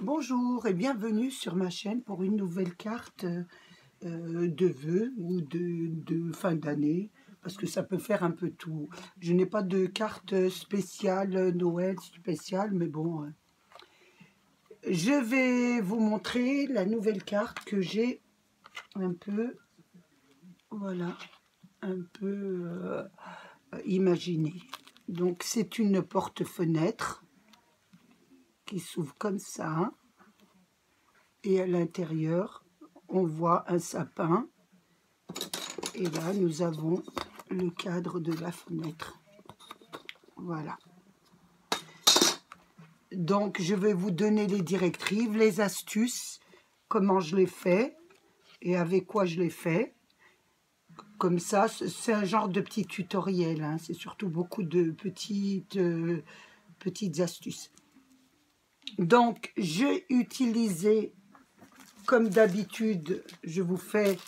Bonjour et bienvenue sur ma chaîne pour une nouvelle carte de vœux ou de fin d'année, parce que ça peut faire un peu tout. Je n'ai pas de carte spéciale Noël spéciale, mais bon. Je vais vous montrer la nouvelle carte que j'ai un peu, voilà, un peu imaginée. Donc c'est une porte-fenêtre qui s'ouvre comme ça. Et à l'intérieur, on voit un sapin. Et là, nous avons le cadre de la fenêtre. Voilà. Donc, je vais vous donner les directives, les astuces, comment je l'ai fait et avec quoi je l'ai fait. Comme ça, c'est un genre de petit tutoriel. Hein. C'est surtout beaucoup de petites astuces. Donc, j'ai utilisé, comme d'habitude, je vous fais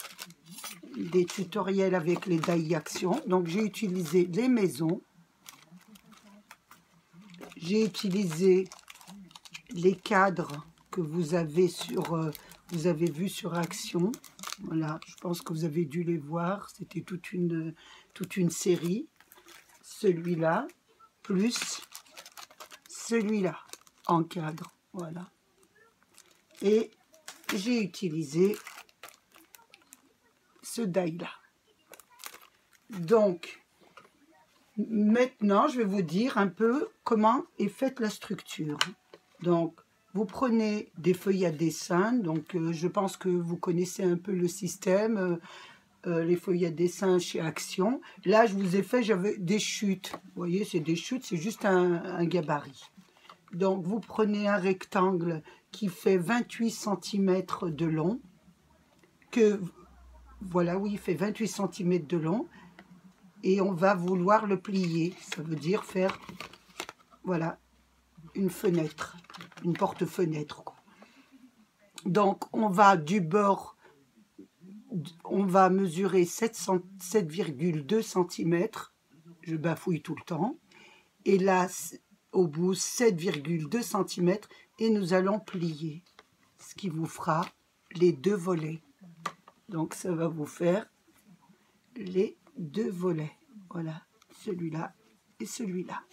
des tutoriels avec les die action. Donc j'ai utilisé les maisons, j'ai utilisé les cadres que vous avez vu sur Action. Voilà, je pense que vous avez dû les voir. C'était toute une série. Celui-là plus celui-là en cadre. Voilà. Et j'ai utilisé ce die là. Donc, maintenant, je vais vous dire un peu comment est faite la structure. Donc, vous prenez des feuilles à dessin. Donc, je pense que vous connaissez un peu le système. Les feuilles à dessin chez Action. Là, je vous ai fait, j'avais des chutes. Vous voyez, c'est des chutes, c'est juste un gabarit. Donc, vous prenez un rectangle qui fait 28 cm de long. Voilà, oui, il fait 28 cm de long. Et on va vouloir le plier. Ça veut dire faire, voilà, une fenêtre, une porte-fenêtre. Donc, on va du bord, on va mesurer 7,2 cm. Je bafouille tout le temps. Et là, au bout, 7,2 cm. Et nous allons plier, ce qui vous fera les deux volets. Donc, ça va vous faire les deux volets. Voilà, celui-là et celui-là.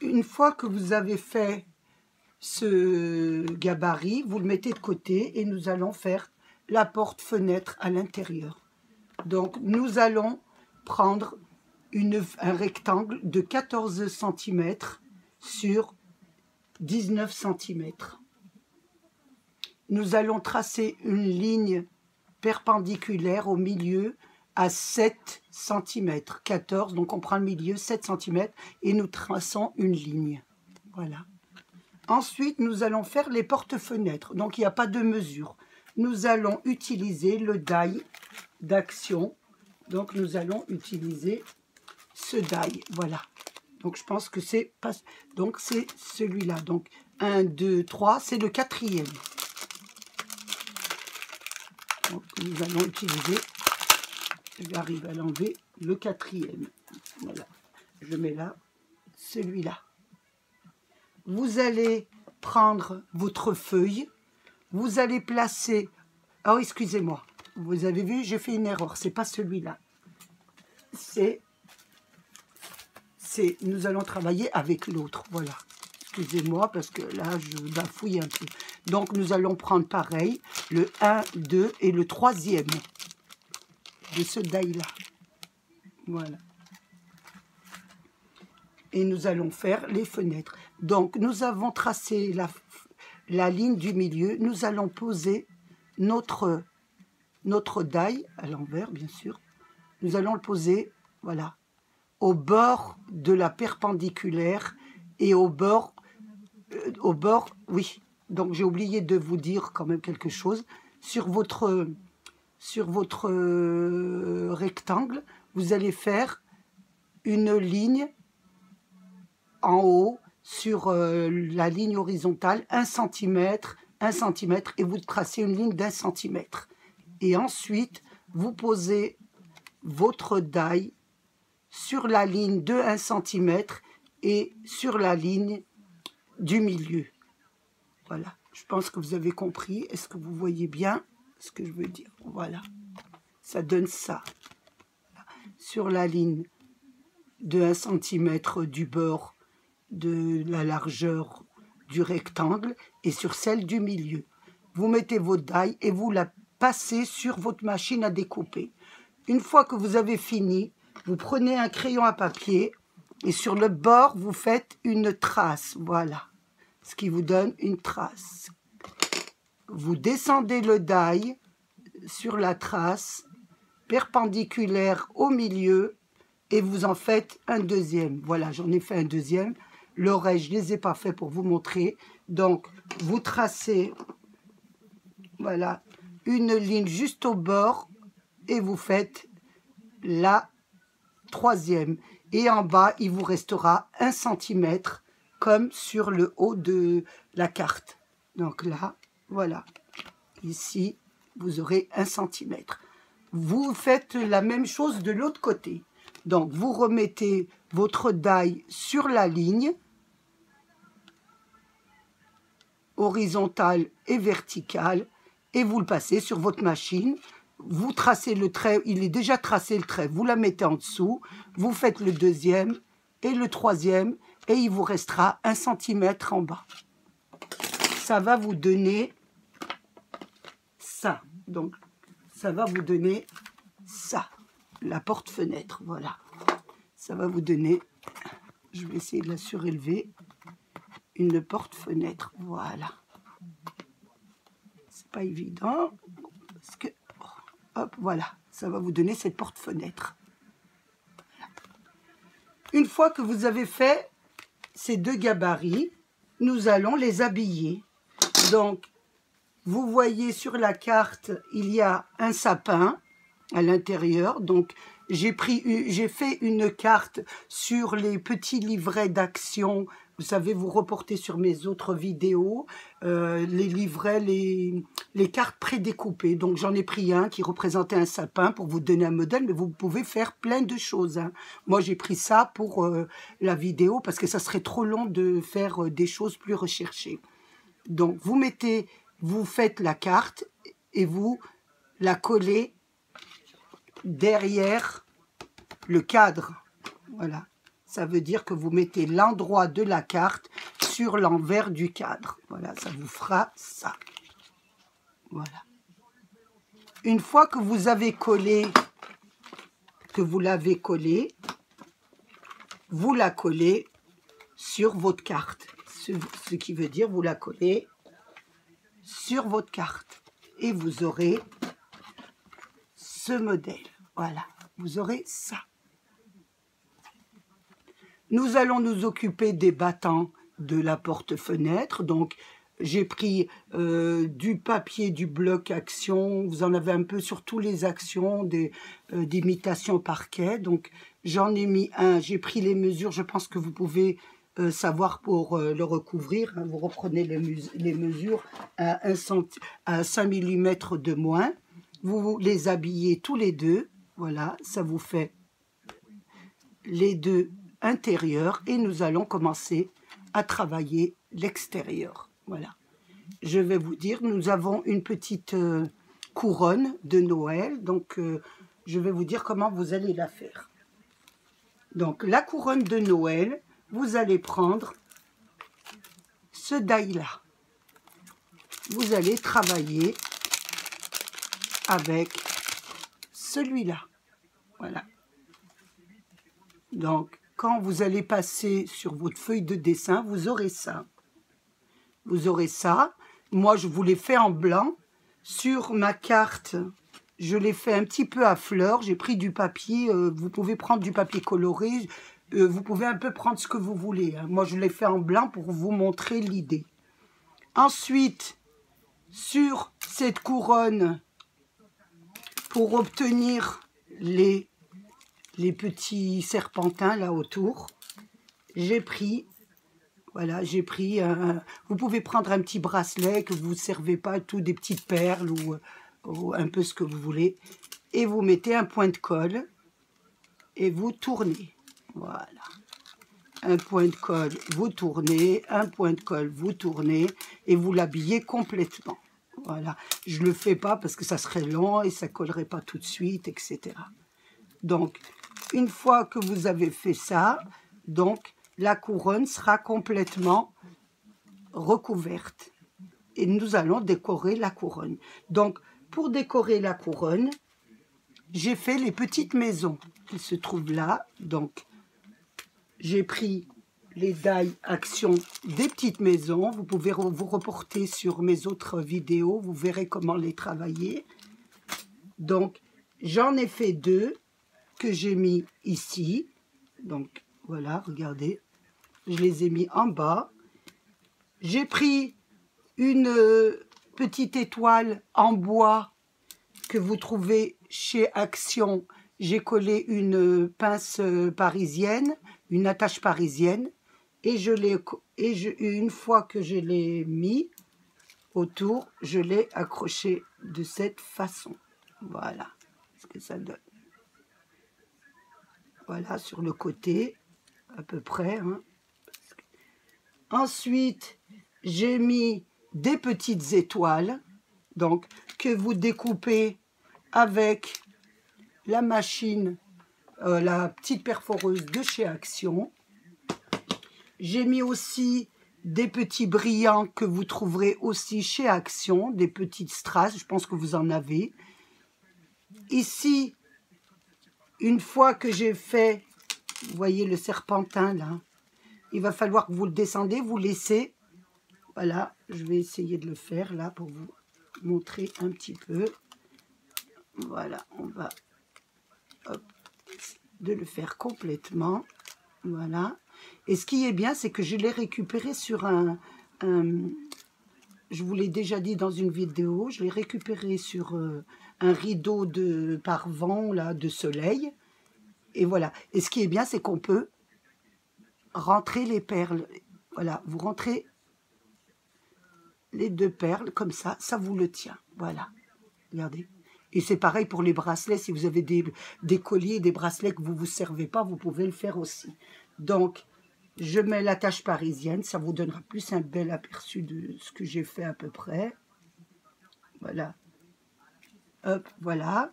Une fois que vous avez fait ce gabarit, vous le mettez de côté et nous allons faire la porte-fenêtre à l'intérieur. Donc, nous allons prendre un rectangle de 14 cm sur 19 cm. Nous allons tracer une ligne perpendiculaire au milieu à 7 cm, 14, donc on prend le milieu, 7 cm, et nous traçons une ligne. Voilà. Ensuite, nous allons faire les porte-fenêtres, donc il n'y a pas de mesure. Nous allons utiliser le die d'Action, donc nous allons utiliser ce die, voilà. Donc je pense que c'est pas... Donc c'est celui-là, donc 1, 2, 3, c'est le quatrième. Donc nous allons utiliser... J'arrive à l'enlever, le quatrième. Voilà, je mets là, celui-là. Vous allez prendre votre feuille, vous allez placer... Oh, excusez-moi, vous avez vu, j'ai fait une erreur, c'est pas celui-là. Nous allons travailler avec l'autre, voilà. Excusez-moi, parce que là, je bafouille un peu. Donc, nous allons prendre pareil, le 1, 2 et le troisième de ce die-là. Voilà. Et nous allons faire les fenêtres. Donc, nous avons tracé la ligne du milieu. Nous allons poser notre die, à l'envers, bien sûr. Nous allons le poser, voilà, au bord de la perpendiculaire et au bord, oui. Donc, j'ai oublié de vous dire quand même quelque chose. Sur votre rectangle, vous allez faire une ligne en haut sur la ligne horizontale, 1 cm, 1 cm, et vous tracez une ligne d'1 cm. Et ensuite, vous posez votre die sur la ligne de 1 cm et sur la ligne du milieu. Voilà, je pense que vous avez compris. Est-ce que vous voyez bien ce que je veux dire? Voilà, ça donne ça. Sur la ligne de 1 cm du bord de la largeur du rectangle et sur celle du milieu. Vous mettez votre die et vous la passez sur votre machine à découper. Une fois que vous avez fini, vous prenez un crayon à papier et sur le bord, vous faites une trace. Voilà, ce qui vous donne une trace. Vous descendez le die sur la trace, perpendiculaire au milieu, et vous en faites un deuxième. Voilà, j'en ai fait un deuxième. Le reste, je ne les ai pas fait pour vous montrer. Donc, vous tracez, voilà, une ligne juste au bord et vous faites la troisième. Et en bas, il vous restera 1 cm comme sur le haut de la carte. Donc là, voilà. Ici, vous aurez 1 cm. Vous faites la même chose de l'autre côté. Donc, vous remettez votre die sur la ligne, horizontale et verticale, et vous le passez sur votre machine. Vous tracez le trait, il est déjà tracé le trait, vous la mettez en dessous, vous faites le deuxième et le troisième, et il vous restera 1 cm en bas. Ça va vous donner ça. Donc, ça va vous donner ça. La porte-fenêtre, voilà. Ça va vous donner, je vais essayer de la surélever, une porte-fenêtre, voilà. C'est pas évident, parce que, hop, voilà, ça va vous donner cette porte-fenêtre. Une fois que vous avez fait ces deux gabarits, nous allons les habiller. Donc, vous voyez sur la carte, il y a un sapin à l'intérieur. Donc, j'ai fait une carte sur les petits livrets d'action. Vous savez, vous reportez sur mes autres vidéos, les livrets, les cartes prédécoupées. Donc, j'en ai pris un qui représentait un sapin pour vous donner un modèle, mais vous pouvez faire plein de choses, hein. Moi, j'ai pris ça pour la vidéo parce que ça serait trop long de faire des choses plus recherchées. Donc, vous faites la carte et vous la collez derrière le cadre. Voilà. Ça veut dire que vous mettez l'endroit de la carte sur l'envers du cadre. Voilà, ça vous fera ça. Voilà. Une fois que vous avez collé, que vous l'avez collé, vous la collez sur votre carte. Ce qui veut dire vous la collez sur votre carte. Et vous aurez ce modèle. Voilà, vous aurez ça. Nous allons nous occuper des battants de la porte-fenêtre. Donc, j'ai pris du papier, du bloc action. Vous en avez un peu sur tous les actions d'imitation parquet. Donc, j'en ai mis un. J'ai pris les mesures. Je pense que vous pouvez savoir pour le recouvrir. Hein. Vous reprenez les mesures à 5 mm de moins. Vous les habillez tous les deux. Voilà, ça vous fait les deux intérieurs et nous allons commencer à travailler l'extérieur. Voilà. Je vais vous dire, nous avons une petite couronne de Noël. Donc, je vais vous dire comment vous allez la faire. Donc, la couronne de Noël, vous allez prendre ce die-là. Vous allez travailler avec celui-là. Voilà. Donc, quand vous allez passer sur votre feuille de dessin, vous aurez ça. Vous aurez ça. Moi, je vous l'ai fait en blanc. Sur ma carte, je l'ai fait un petit peu à fleurs. J'ai pris du papier. Vous pouvez prendre du papier coloré. Vous pouvez un peu prendre ce que vous voulez. Hein. Moi, je l'ai fait en blanc pour vous montrer l'idée. Ensuite, sur cette couronne, pour obtenir les petits serpentins là autour, j'ai pris, voilà, vous pouvez prendre un petit bracelet que vous ne servez pas, tout des petites perles ou un peu ce que vous voulez, et vous mettez un point de colle et vous tournez, voilà. un point de colle, vous tournez, un point de colle, vous tournez, et vous l'habillez complètement. Voilà, je ne le fais pas parce que ça serait long et ça ne collerait pas tout de suite, etc. Donc, une fois que vous avez fait ça, donc la couronne sera complètement recouverte. Et nous allons décorer la couronne. Donc, pour décorer la couronne, j'ai fait les petites maisons qui se trouvent là. Donc, j'ai pris les die Action des petites maisons. Vous pouvez vous reporter sur mes autres vidéos. Vous verrez comment les travailler. Donc, j'en ai fait 2 que j'ai mis ici. Donc, voilà, regardez. Je les ai mis en bas. J'ai pris une petite étoile en bois que vous trouvez chez Action. J'ai collé une pince parisienne, une attache parisienne. Et une fois que je l'ai mis autour, je l'ai accroché de cette façon. Voilà ce que ça donne. Voilà, sur le côté, à peu près. Hein. Ensuite, j'ai mis des petites étoiles, donc que vous découpez avec la machine, la petite perforeuse de chez Action. J'ai mis aussi des petits brillants que vous trouverez aussi chez Action, des petites strass, je pense que vous en avez. Ici, une fois que j'ai fait, vous voyez le serpentin là, il va falloir que vous le descendez, vous laissez. Voilà, je vais essayer de le faire là pour vous montrer un petit peu. Voilà, on va de le faire complètement. Voilà. Et ce qui est bien, c'est que je l'ai récupéré sur je vous l'ai déjà dit dans une vidéo, je l'ai récupéré sur un rideau de pare-vent là, de soleil. Et voilà. Et ce qui est bien, c'est qu'on peut rentrer les perles. Voilà, vous rentrez les 2 perles comme ça, ça vous le tient. Voilà, regardez. Et c'est pareil pour les bracelets. Si vous avez des colliers, des bracelets que vous ne vous servez pas, vous pouvez le faire aussi. Donc, je mets l'attache parisienne. Ça vous donnera plus un bel aperçu de ce que j'ai fait à peu près. Voilà. Hop, voilà.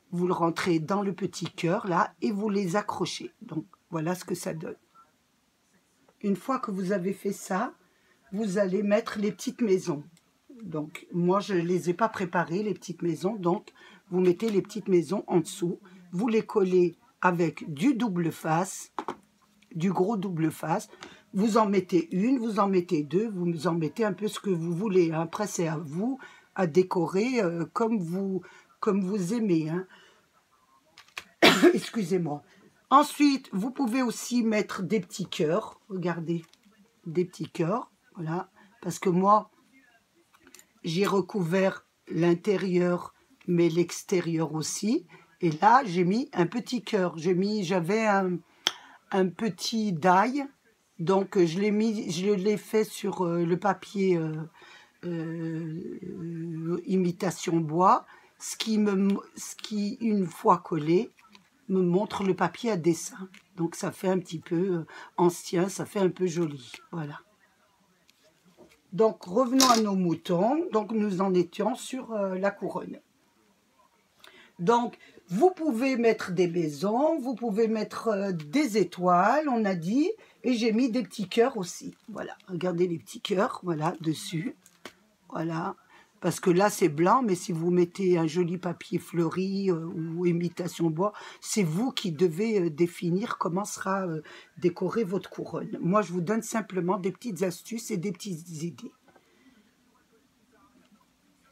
Vous le rentrez dans le petit cœur, là, et vous les accrochez. Donc, voilà ce que ça donne. Une fois que vous avez fait ça, vous allez mettre les petites maisons. Donc, moi, je ne les ai pas préparées, les petites maisons. Donc, vous mettez les petites maisons en dessous. Vous les collez avec du double face, du gros double face. Vous en mettez une, vous en mettez 2, vous en mettez un peu ce que vous voulez. Hein. Après, c'est à vous à décorer comme vous aimez. Hein. Excusez-moi. Ensuite, vous pouvez aussi mettre des petits cœurs. Regardez, des petits cœurs. Voilà, parce que moi, j'ai recouvert l'intérieur, mais l'extérieur aussi. Et là, j'ai mis un petit cœur. J'avais un petit die, donc je l'ai fait sur le papier imitation bois, ce qui, une fois collé, me montre le papier à dessin. Donc ça fait un petit peu ancien, ça fait un peu joli. Voilà. Donc, revenons à nos moutons. Donc, nous en étions sur la couronne. Donc, vous pouvez mettre des maisons, vous pouvez mettre des étoiles, on a dit. Et j'ai mis des petits cœurs aussi. Voilà, regardez les petits cœurs, voilà, dessus. Voilà, parce que là, c'est blanc, mais si vous mettez un joli papier fleuri ou imitation bois, c'est vous qui devez définir comment sera décorée votre couronne. Moi, je vous donne simplement des petites astuces et des petites idées.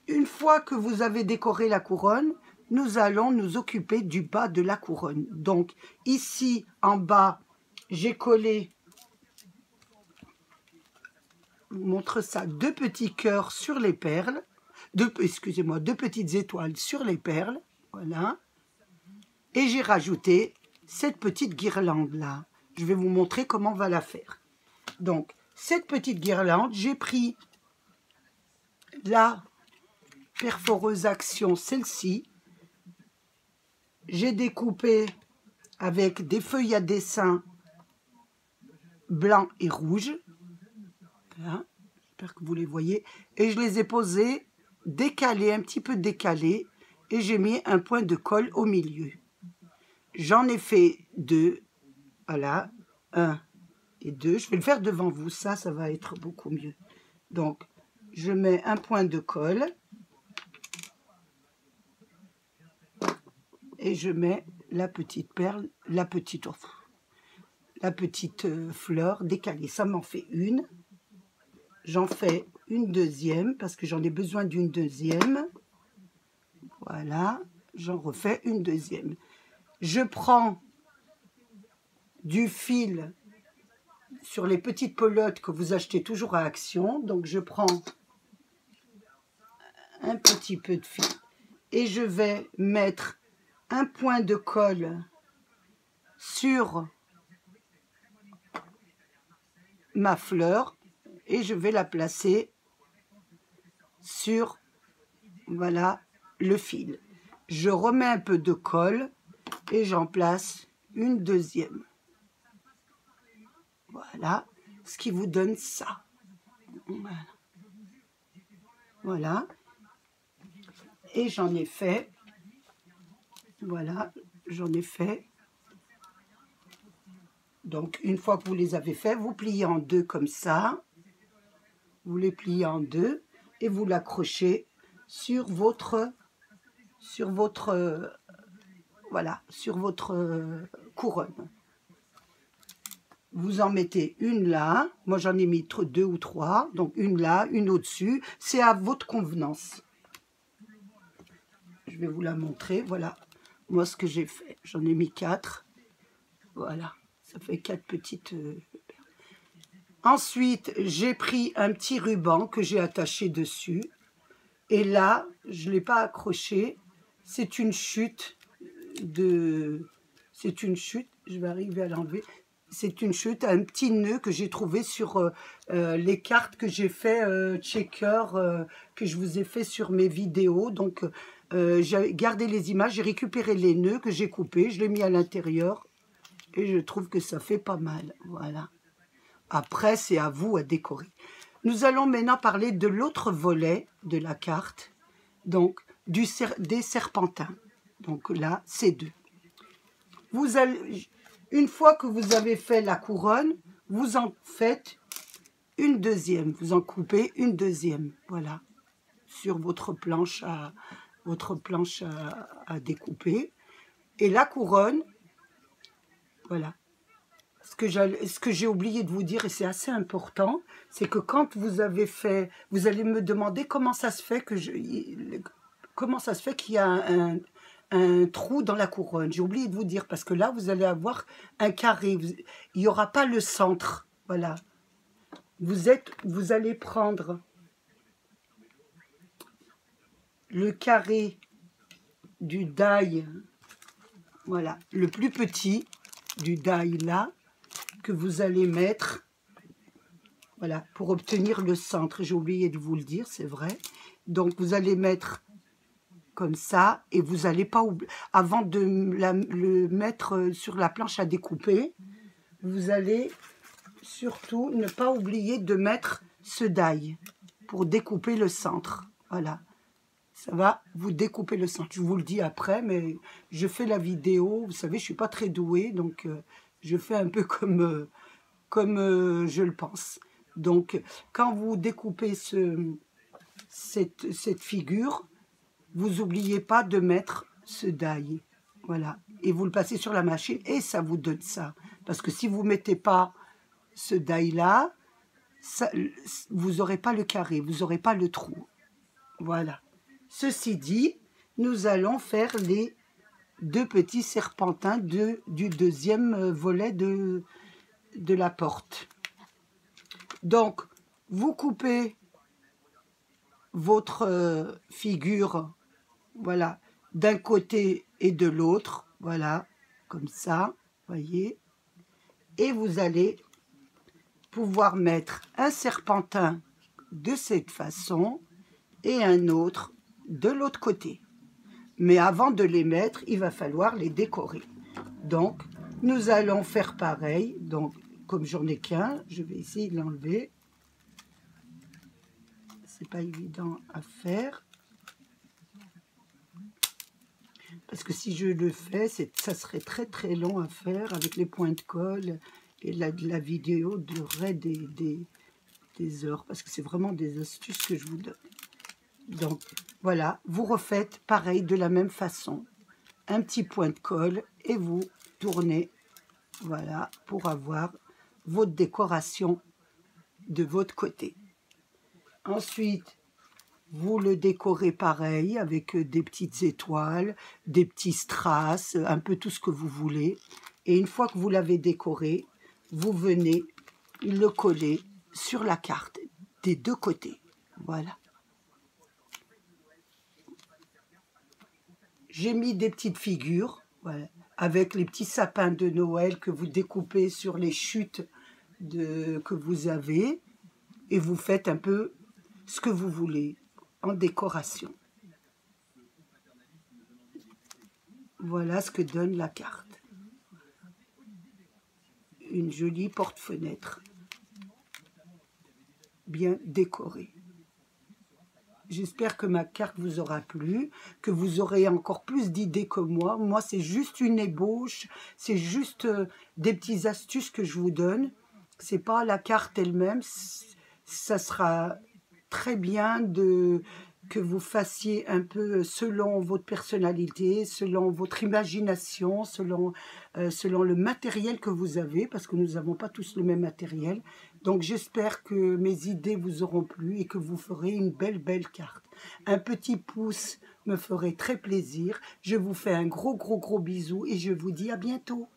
Une fois que vous avez décoré la couronne, nous allons nous occuper du bas de la couronne. Donc, ici, en bas, j'ai collé, je vous montre ça, 2 petits cœurs sur les perles. Excusez-moi, 2 petites étoiles sur les perles. Voilà. Et j'ai rajouté cette petite guirlande-là. Je vais vous montrer comment on va la faire. Donc, cette petite guirlande, j'ai pris la perforeuse Action, celle-ci. J'ai découpé avec des feuilles à dessin blanc et rouge. Voilà, j'espère que vous les voyez. Et je les ai posés décalés, un petit peu décalés. Et j'ai mis un point de colle au milieu. J'en ai fait 2. Voilà, 1 et 2. Je vais le faire devant vous. Ça va être beaucoup mieux. Donc, je mets un point de colle. Et je mets la petite perle, la petite fleur décalée. Ça m'en fait une. J'en fais une deuxième parce que j'en ai besoin d'une deuxième. Voilà, j'en refais une deuxième. Je prends du fil sur les petites pelotes que vous achetez toujours à Action. Donc je prends un petit peu de fil et je vais mettre un point de colle sur ma fleur et je vais la placer sur, voilà, le fil. Je remets un peu de colle et j'en place une deuxième. Voilà, ce qui vous donne ça. Voilà. Voilà. Et j'en ai fait. Voilà, j'en ai fait. Donc, une fois que vous les avez fait, vous pliez en deux comme ça. Vous les pliez en deux et vous l'accrochez sur votre voilà, sur votre couronne. Vous en mettez une là. Moi, j'en ai mis 2 ou 3. Donc, une là, une au-dessus. C'est à votre convenance. Je vais vous la montrer. Voilà. Moi, ce que j'ai fait, j'en ai mis 4. Voilà. Ça fait 4 petites... Ensuite, j'ai pris un petit ruban que j'ai attaché dessus. Et là, je ne l'ai pas accroché. C'est une chute de... C'est une chute. Je vais arriver à l'enlever. C'est une chute, un petit nœud que j'ai trouvé sur les cartes que j'ai fait checker, que je vous ai fait sur mes vidéos. Donc, j'ai gardé les images, j'ai récupéré les nœuds que j'ai coupés, je l'ai mis à l'intérieur et je trouve que ça fait pas mal. Voilà. Après, c'est à vous à décorer. Nous allons maintenant parler de l'autre volet de la carte, donc des serpentins. Donc là, c'est 2. Vous allez... Une fois que vous avez fait la couronne, vous en faites une deuxième. Vous en coupez une deuxième, voilà, sur votre planche à découper. Et la couronne, voilà. Ce que j'ai oublié de vous dire, et c'est assez important, c'est que quand vous avez fait, vous allez me demander comment ça se fait qu'il y a un trou dans la couronne. J'ai oublié de vous dire, parce que là, vous allez avoir un carré. Il n'y aura pas le centre. Voilà. Vous allez prendre le carré du die, voilà, le plus petit du die là, que vous allez mettre, voilà, pour obtenir le centre. J'ai oublié de vous le dire, c'est vrai. Donc, vous allez mettre comme ça, et vous n'allez pas oublier, avant de le mettre sur la planche à découper, vous allez surtout ne pas oublier de mettre ce die pour découper le centre. Voilà, ça va vous découper le centre. Je vous le dis après, mais je fais la vidéo, vous savez, je suis pas très douée, donc je fais un peu comme je le pense. Donc, quand vous découpez cette figure, vous n'oubliez pas de mettre ce die. Voilà. Et vous le passez sur la machine et ça vous donne ça. Parce que si vous ne mettez pas ce die-là, vous n'aurez pas le carré, vous n'aurez pas le trou. Voilà. Ceci dit, nous allons faire les 2 petits serpentins du deuxième volet de la porte. Donc, vous coupez votre figure, voilà, d'un côté et de l'autre, voilà, comme ça, voyez, et vous allez pouvoir mettre un serpentin de cette façon et un autre de l'autre côté. Mais avant de les mettre, il va falloir les décorer. Donc, nous allons faire pareil. Donc, comme j'en ai qu'un, je vais essayer de l'enlever. C'est pas évident à faire. Parce que si je le fais, ça serait très très long à faire avec les points de colle. Et la vidéo durerait des heures. Parce que c'est vraiment des astuces que je vous donne. Donc voilà, vous refaites pareil de la même façon. Un petit point de colle et vous tournez. Voilà, pour avoir votre décoration de votre côté. Ensuite, vous le décorez pareil avec des petites étoiles, des petits strass, un peu tout ce que vous voulez. Et une fois que vous l'avez décoré, vous venez le coller sur la carte des deux côtés. Voilà. J'ai mis des petites figures, voilà, avec les petits sapins de Noël que vous découpez sur les chutes que vous avez. Et vous faites un peu ce que vous voulez en décoration. Voilà ce que donne la carte. Une jolie porte-fenêtre, bien décorée. J'espère que ma carte vous aura plu, que vous aurez encore plus d'idées que moi. Moi, c'est juste une ébauche, c'est juste des petites astuces que je vous donne. C'est pas la carte elle-même. Ça sera très bien que vous fassiez un peu selon votre personnalité, selon votre imagination, selon le matériel que vous avez, parce que nous n'avons pas tous le même matériel. Donc j'espère que mes idées vous auront plu et que vous ferez une belle carte. Un petit pouce me ferait très plaisir. Je vous fais un gros bisou et je vous dis à bientôt.